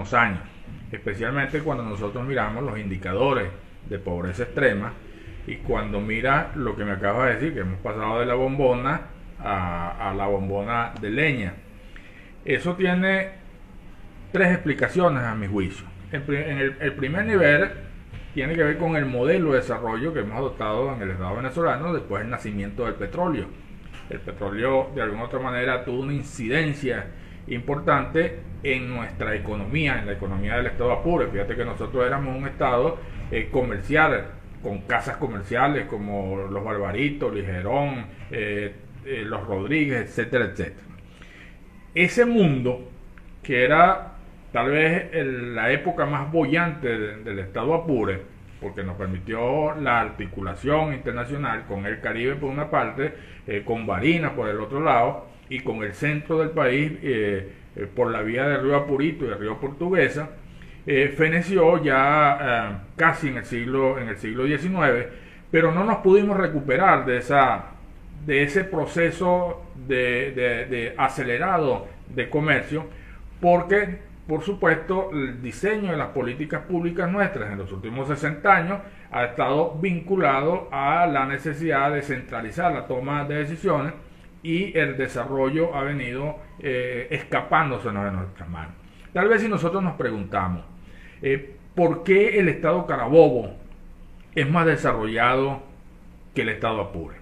últimos años, especialmente cuando nosotros miramos los indicadores de pobreza extrema y cuando mira lo que me acabas de decir, que hemos pasado de la bombona a la bombona de leña. Eso tiene tres explicaciones a mi juicio. El primer nivel tiene que ver con el modelo de desarrollo que hemos adoptado en el Estado venezolano después del nacimiento del petróleo. El petróleo de alguna otra manera tuvo una incidencia importante en nuestra economía, en la economía del Estado Apure. Fíjate que nosotros éramos un estado comercial, con casas comerciales como los Barbaritos, Ligerón, los Rodríguez, etcétera, etcétera. Ese mundo, que era tal vez la época más bollante del Estado Apure, porque nos permitió la articulación internacional con el Caribe por una parte, con Barinas por el otro lado, y con el centro del país por la vía del río Apurito y del río Portuguesa, feneció ya casi en el siglo XIX, pero no nos pudimos recuperar de ese proceso de acelerado de comercio, porque por supuesto el diseño de las políticas públicas nuestras en los últimos 60 años ha estado vinculado a la necesidad de centralizar la toma de decisiones, y el desarrollo ha venido escapándosenos de nuestras manos. Tal vez si nosotros nos preguntamos ¿por qué el Estado Carabobo es más desarrollado que el Estado Apure?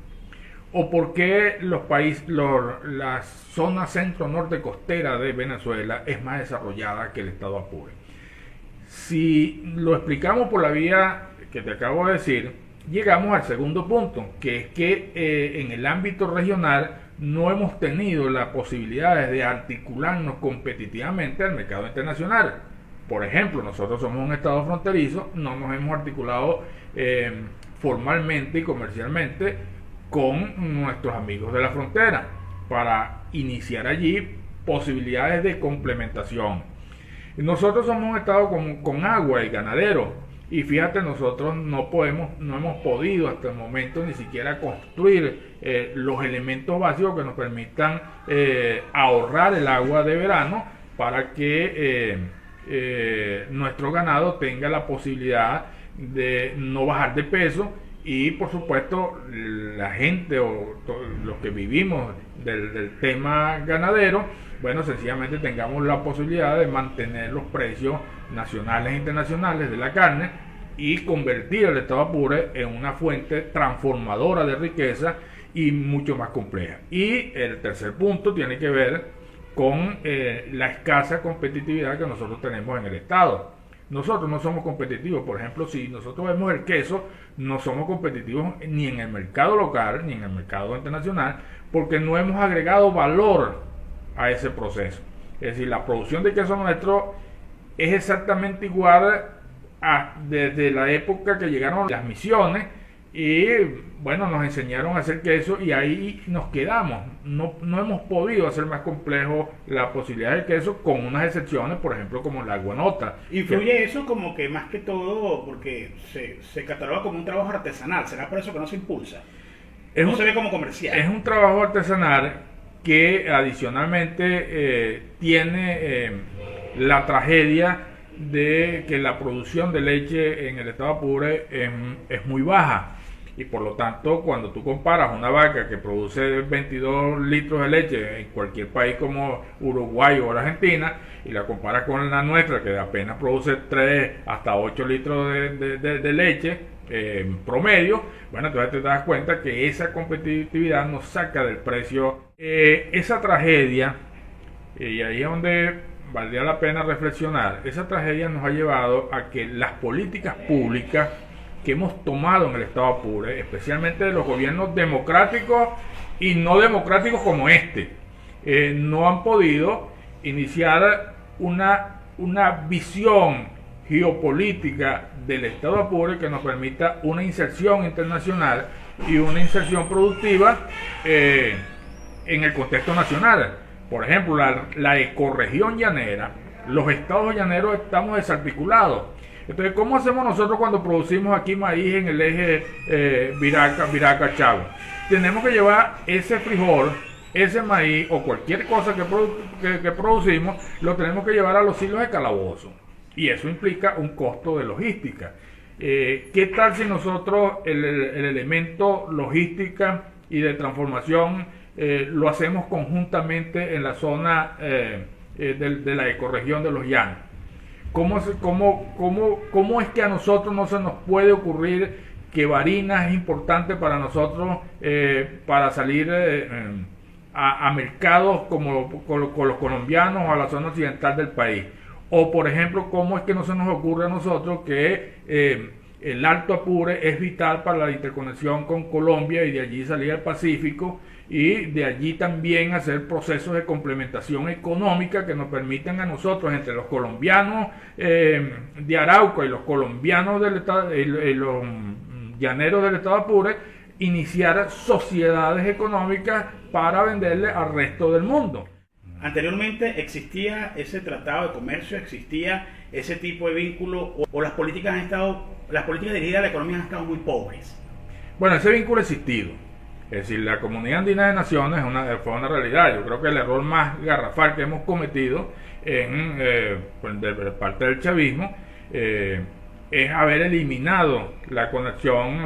¿O por qué la zona centro-norte costera de Venezuela es más desarrollada que el Estado Apure? Si lo explicamos por la vía que te acabo de decir, llegamos al segundo punto, que es que en el ámbito regional no hemos tenido la posibilidad de articularnos competitivamente al mercado internacional. Por ejemplo, nosotros somos un estado fronterizo, no nos hemos articulado formalmente y comercialmente con nuestros amigos de la frontera para iniciar allí posibilidades de complementación. Nosotros somos un estado con agua y ganadero, y fíjate, nosotros no hemos podido hasta el momento ni siquiera construir los elementos básicos que nos permitan ahorrar el agua de verano para que nuestro ganado tenga la posibilidad de no bajar de peso, y por supuesto la gente o los que vivimos del tema ganadero, bueno, sencillamente tengamos la posibilidad de mantener los precios nacionales e internacionales de la carne y convertir el Estado Apure en una fuente transformadora de riqueza y mucho más compleja. Y el tercer punto tiene que ver con la escasa competitividad que nosotros tenemos en el Estado. Nosotros no somos competitivos. Por ejemplo, si nosotros vemos el queso, no somos competitivos ni en el mercado local ni en el mercado internacional, porque no hemos agregado valor a ese proceso. Es decir, la producción de queso nuestro es exactamente igual desde la época que llegaron las misiones, y bueno, nos enseñaron a hacer queso y ahí nos quedamos. No hemos podido hacer más complejo la posibilidad del queso, con unas excepciones, por ejemplo, como la aguanota. Influye eso como que más que todo porque se cataloga como un trabajo artesanal. ¿Será por eso que no se impulsa? No se ve como comercial. Es un trabajo artesanal que adicionalmente tiene la tragedia de que la producción de leche en el Estado Apure es muy baja, y por lo tanto cuando tú comparas una vaca que produce 22 litros de leche en cualquier país como Uruguay o Argentina, y la comparas con la nuestra que apenas produce 3 hasta 8 litros de leche en promedio, bueno, entonces te das cuenta que esa competitividad nos saca del precio. Esa tragedia, y ahí es donde valdría la pena reflexionar, esa tragedia nos ha llevado a que las políticas públicas que hemos tomado en el Estado Apure, especialmente de los gobiernos democráticos y no democráticos como no han podido iniciar una visión geopolítica del Estado Apure que nos permita una inserción internacional y una inserción productiva en el contexto nacional. Por ejemplo, la ecorregión llanera, los estados llaneros estamos desarticulados. Entonces, ¿cómo hacemos nosotros cuando producimos aquí maíz en el eje Viraca-Chagua? Tenemos que llevar ese frijol ese maíz o cualquier cosa que producimos, lo tenemos que llevar a los hilos de calabozo. Y eso implica un costo de logística. ¿Qué tal si nosotros el elemento logística y de transformación lo hacemos conjuntamente en la zona de la ecorregión de los llanos? ¿Cómo es que a nosotros no se nos puede ocurrir que Barinas es importante para nosotros para salir a mercados como con los colombianos o a la zona occidental del país? O por ejemplo, ¿cómo es que no se nos ocurre a nosotros que el Alto Apure es vital para la interconexión con Colombia y de allí salir al Pacífico y de allí también hacer procesos de complementación económica que nos permitan a nosotros, entre los colombianos de Arauca y los colombianos del estado, y los llaneros del estado Apure, iniciar sociedades económicas para venderle al resto del mundo? Anteriormente existía ese tratado de comercio, existía ese tipo de vínculo, o las políticas dirigidas a la economía han estado muy pobres. Bueno, ese vínculo ha existido. Es decir, la Comunidad Andina de Naciones fue una realidad. Yo creo que el error más garrafal que hemos cometido de parte del chavismo es haber eliminado la conexión,